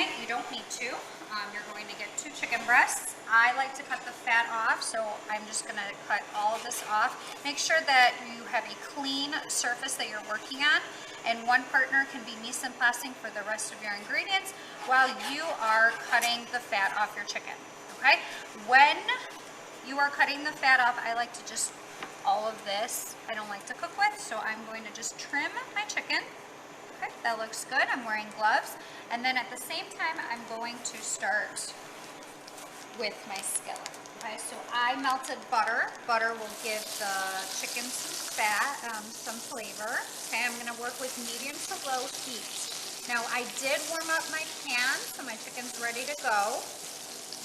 okay? You don't need to. You're going to get 2 chicken breasts. I like to cut the fat off, so I'm just gonna cut all of this off. Make sure that you have a clean surface that you're working on, and one partner can be mise en placing for the rest of your ingredients while you are cutting the fat off your chicken, okay? When you are cutting the fat off, I like to just, all of this, I don't like to cook with, so I'm going to just trim my chicken. Okay, that looks good. I'm wearing gloves. And then at the same time, I'm going to start with my skillet. Okay, so I melted butter. Butter will give the chicken some fat, some flavor. Okay, I'm gonna work with medium to low heat. Now I did warm up my pan, so my chicken's ready to go,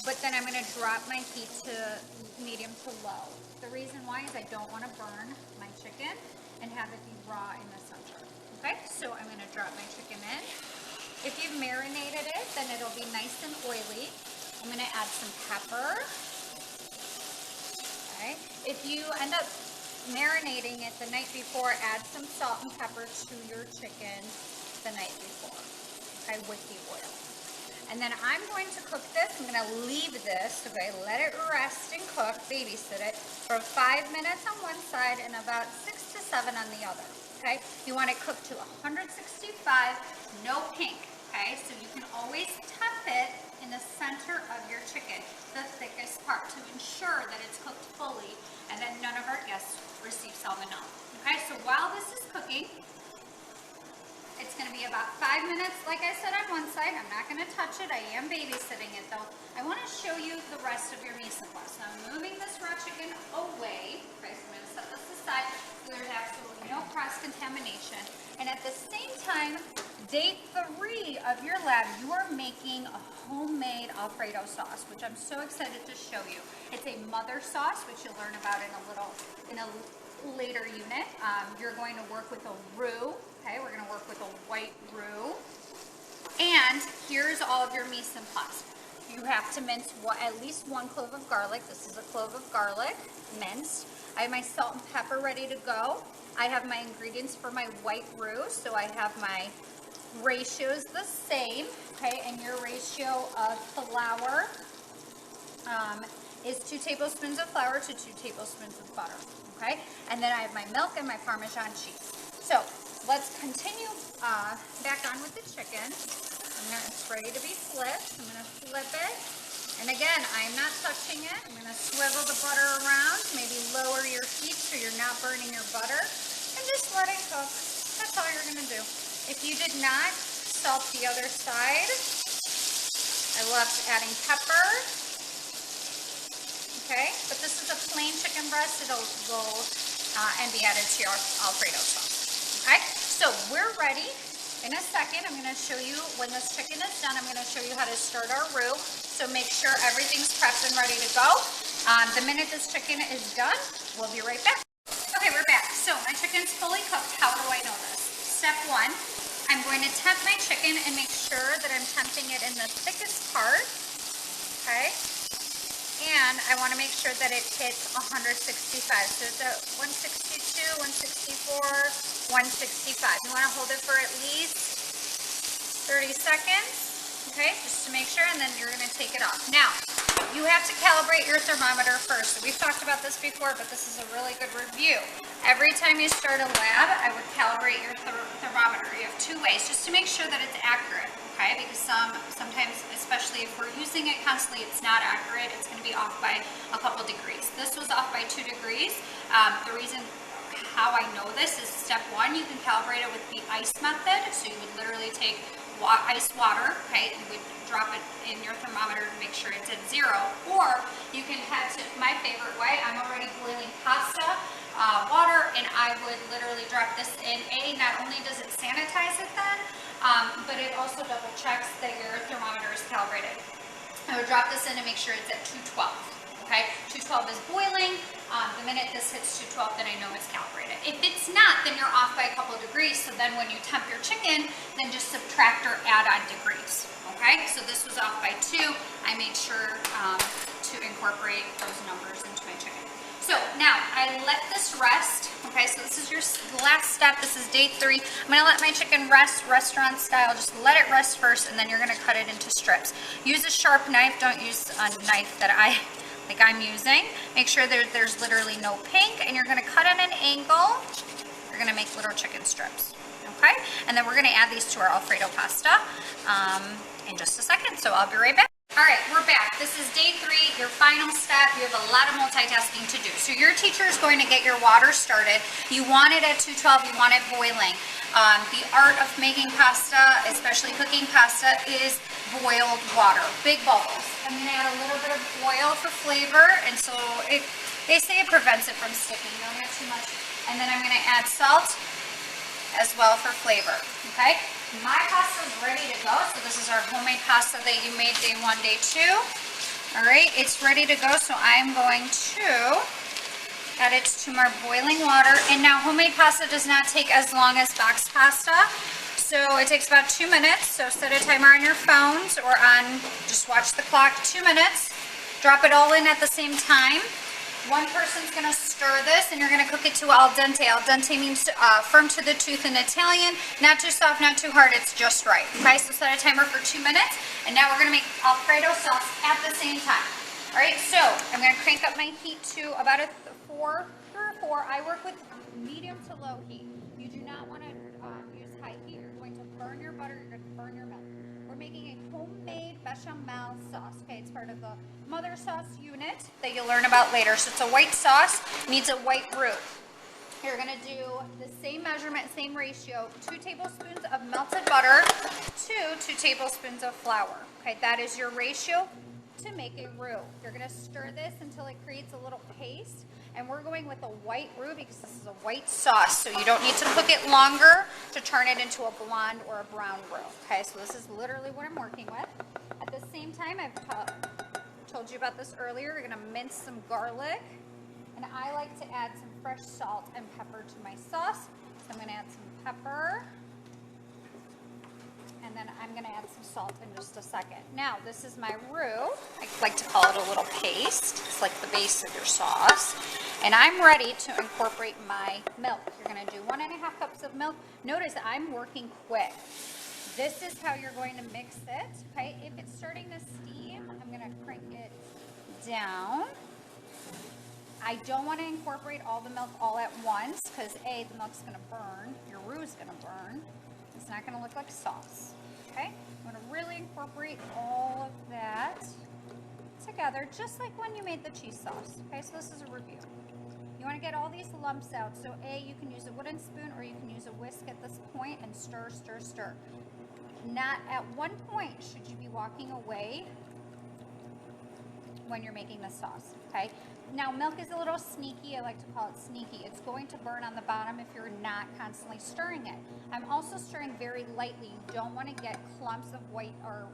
but then I'm gonna drop my heat to medium to low. The reason why is I don't wanna burn my chicken and have it be raw in the center. Okay, so I'm gonna drop my chicken in. If you've marinated it, then it'll be nice and oily. I'm gonna add some pepper. Okay, if you end up marinating it the night before, add some salt and pepper to your chicken the night before, okay, with the oil. And then I'm going to cook this. I'm gonna leave this, okay, let it rest and cook, babysit it, for 5 minutes on one side and about 6 to 7 on the other. Okay, you want it cooked to 165, no pink, okay? So you can always tap it in the center of your chicken, the thickest part, to ensure that it's cooked fully and that none of our guests receive salmonella. Okay, so while this is cooking, it's gonna be about 5 minutes, like I said, on one side. I'm not gonna touch it, I am babysitting it though. I wanna show you the rest of your mise en place. Now I'm moving this raw chicken away, okay, so I'm gonna set this aside. There's absolutely no cross-contamination. And at the same time, day 3 of your lab, you are making a homemade Alfredo sauce, which I'm so excited to show you. It's a mother sauce, which you'll learn about in a later unit. You're going to work with a roux. Okay, we're going to work with a white roux. And here's all of your mise en place. You have to mince at least 1 clove of garlic. This is a clove of garlic minced. I have my salt and pepper ready to go. I have my ingredients for my white roux, so I have my ratios the same, okay, and your ratio of flour is 2 tablespoons of flour to 2 tablespoons of butter, okay, and then I have my milk and my Parmesan cheese. So let's continue back on with the chicken. It's ready to be flipped. I'm going to flip it. And again, I'm not touching it. I'm going to swivel the butter around, maybe lower your heat so you're not burning your butter, and just let it cook. That's all you're going to do. If you did not salt the other side, I loved adding pepper. Okay, but this is a plain chicken breast. It'll go and be added to your Alfredo sauce. Okay, so we're ready. In a second, I'm going to show you, when this chicken is done, I'm going to show you how to start our roux. So make sure everything's prepped and ready to go. The minute this chicken is done, we'll be right back. Okay, we're back. So my chicken's fully cooked. How do I know this? Step 1, I'm going to temp my chicken and make sure that I'm temping it in the thickest part. Okay. And I want to make sure that it hits 165. So it's at 162, 164, 165. You want to hold it for at least 30 seconds, okay, just to make sure, and then you're going to take it off. Now, you have to calibrate your thermometer first. So we've talked about this before, but this is a really good review. Every time you start a lab, I would calibrate your thermometer. You have 2 ways, just to make sure that it's accurate, okay, because sometimes, especially if we're using it constantly, it's not accurate. It's going to be off by a couple degrees. This was off by 2 degrees. The reason how I know this is step 1, you can calibrate it with the ice method. So you would literally take ice water, okay, and you would drop it in your thermometer to make sure it's at 0. Or you can head to my favorite way. I'm already boiling pasta water, and I would literally drop this in. Not only does it sanitize it then, but it also double checks that your thermometer is calibrated. I would drop this in and make sure it's at 212. Okay, 212 is boiling. The minute this hits 212, then I know it's calibrated. If it's not, then you're off by a couple of degrees. So then when you temp your chicken, then just subtract or add on degrees. Okay, so this was off by 2. I made sure to incorporate those numbers into my chicken. So now I I let this rest. Okay, so this is your last step. This is day 3. I'm gonna let my chicken rest restaurant style. Just let it rest first, and then you're gonna cut it into strips. Use a sharp knife. Don't use a knife that I'm using. Make sure there's literally no pink, and you're gonna cut at an angle. You're gonna make little chicken strips. Okay, and then we're gonna add these to our Alfredo pasta in just a second. So I'll be right back. All right, we're back. This is day 3, your final step. You have a lot of multitasking to do. So your teacher is going to get your water started. You want it at 212, you want it boiling. The art of making pasta, especially cooking pasta, is boiled water, big bubbles. I'm gonna add a little bit of oil for flavor, and so they say it prevents it from sticking. Don't add too much. And then I'm gonna add salt as well for flavor, okay? My pasta is ready to go. So this is our homemade pasta that you made day 1, day 2. All right, it's ready to go. So I'm going to add it to my boiling water. And now homemade pasta does not take as long as boxed pasta. So it takes about 2 minutes. So set a timer on your phones or on, just watch the clock, 2 minutes. Drop it all in at the same time. One person's gonna stir this, and you're gonna cook it to al dente. Al dente means firm to the tooth in Italian. Not too soft, not too hard, it's just right. Okay, so set a timer for 2 minutes, and now we're gonna make Alfredo sauce at the same time. All right, so I'm gonna crank up my heat to about a 3 or 4. I work with medium to low heat. You do not wanna use high heat. You're going to burn your butter, you're gonna burn your milk. We're making a homemade bechamel sauce. Okay, it's part of the mother sauce unit that you'll learn about later. So it's a white sauce, needs a white roux. You're gonna do the same measurement, same ratio, 2 tablespoons of melted butter to 2 tablespoons of flour. Okay, that is your ratio to make a roux. You're gonna stir this until it creates a little paste. And we're going with a white roux because this is a white sauce, so you don't need to cook it longer to turn it into a blonde or a brown roux. Okay, so this is literally what I'm working with. At the same time, I've told you about this earlier, you're gonna mince some garlic, and I like to add some fresh salt and pepper to my sauce. So I'm gonna add some pepper, and then I'm gonna add some salt in just a second. Now, this is my roux. I like to call it a little paste. It's like the base of your sauce. And I'm ready to incorporate my milk. You're gonna do 1½ cups of milk. Notice I'm working quick. This is how you're going to mix it, okay? If it's starting to steam, I'm gonna crank it down. I don't wanna incorporate all the milk all at once because A, the milk's gonna burn, your roux is gonna burn. It's not gonna look like sauce, okay? I'm gonna really incorporate all of that together, just like when you made the cheese sauce, okay? So this is a review. You wanna get all these lumps out. So A, you can use a wooden spoon or you can use a whisk at this point and stir, stir, stir. Not at one point should you be walking away when you're making the sauce, okay? Now, milk is a little sneaky. I like to call it sneaky. It's going to burn on the bottom if you're not constantly stirring it. I'm also stirring very lightly. You don't want to get clumps of white or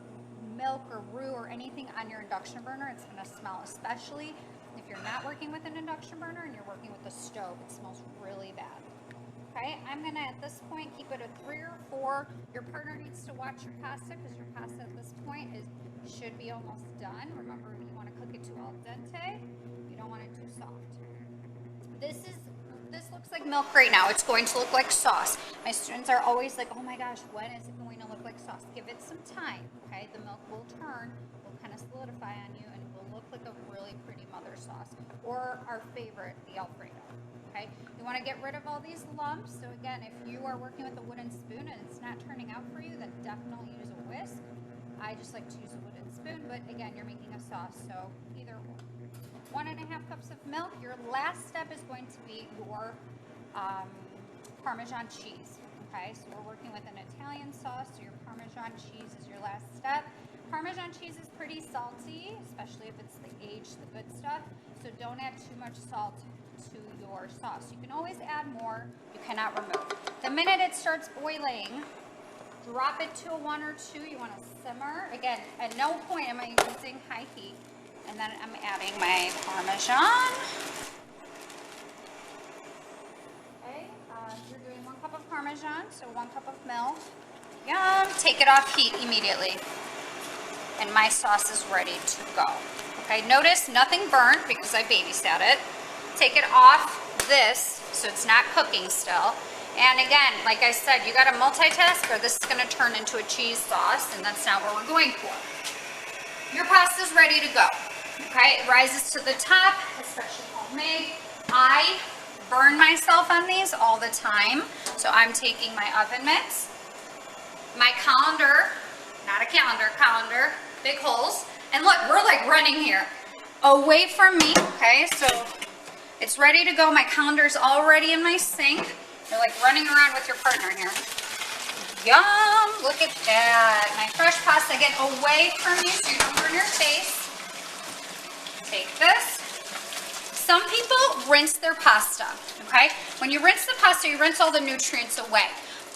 milk or roux or anything on your induction burner. It's going to smell, especially if you're not working with an induction burner and you're working with a stove. It smells really bad. Okay, I'm gonna at this point keep it at 3 or 4. Your partner needs to watch your pasta because your pasta at this point should be almost done. Remember, you want to cook it to al dente. You don't want it too soft. This looks like milk right now. It's going to look like sauce. My students are always like, oh my gosh, when is it going to look like sauce? Give it some time. Okay, the milk will turn, will kind of solidify on you, and it will look like a really pretty mother sauce, or our favorite, the Alfredo. Okay, you want to get rid of all these lumps. So again, if you are working with a wooden spoon and it's not turning out for you, then definitely use a whisk. I just like to use a wooden spoon, but again, you're making a sauce, so either or. 1½ cups of milk. Your last step is going to be your Parmesan cheese. Okay, so we're working with an Italian sauce, so your Parmesan cheese is your last step. Parmesan cheese is pretty salty, especially if it's the aged, the good stuff, so don't add too much salt to your sauce. You can always add more, you cannot remove. The minute it starts boiling, drop it to a 1 or 2. You want to simmer. Again, at no point am I using high heat. And then I'm adding my Parmesan. Okay, you're doing 1 cup of Parmesan, so 1 cup of milk. Yum, take it off heat immediately. And my sauce is ready to go. Okay, notice nothing burnt because I babysat it. take it off this so it's not cooking still. And again, like I said, you gotta multitask or this is gonna turn into a cheese sauce, and that's not what we're going for. Your pasta's ready to go. Okay, it rises to the top, especially homemade. I burn myself on these all the time, so I'm taking my oven mitts, my colander, not a colander, big holes, and look, we're like running here, away from me. Okay, so it's ready to go. My colander's already in my sink. You're like running around with your partner here. Yum, look at that. My fresh pasta, get away from you so you don't burn your face. Take this. Some people rinse their pasta, okay? When you rinse the pasta, you rinse all the nutrients away.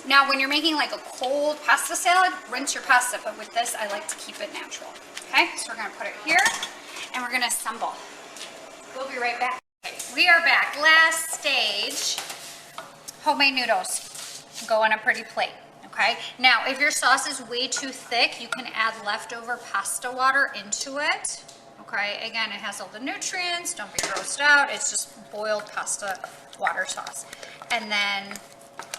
Now, when you're making like a cold pasta salad, rinse your pasta, but with this, I like to keep it natural, okay? So we're gonna put it here, and we're gonna assemble. We'll be right back. Okay, we are back. Last stage, homemade noodles go on a pretty plate, okay? Now, if your sauce is way too thick, you can add leftover pasta water into it. Okay, again, it has all the nutrients, don't be grossed out, it's just boiled pasta water sauce. And then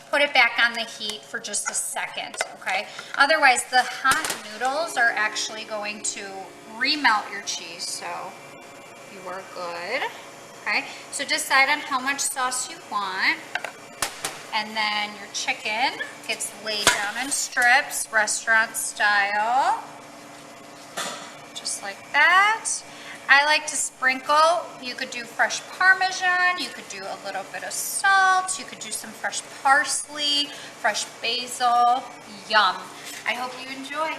put it back on the heat for just a second, okay? Otherwise, the hot noodles are actually going to remelt your cheese, so you are good, okay? So decide on how much sauce you want, and then your chicken gets laid down in strips, restaurant style. Just like that. I like to sprinkle. You could do fresh Parmesan, you could do a little bit of salt, you could do some fresh parsley, fresh basil. Yum. I hope you enjoy.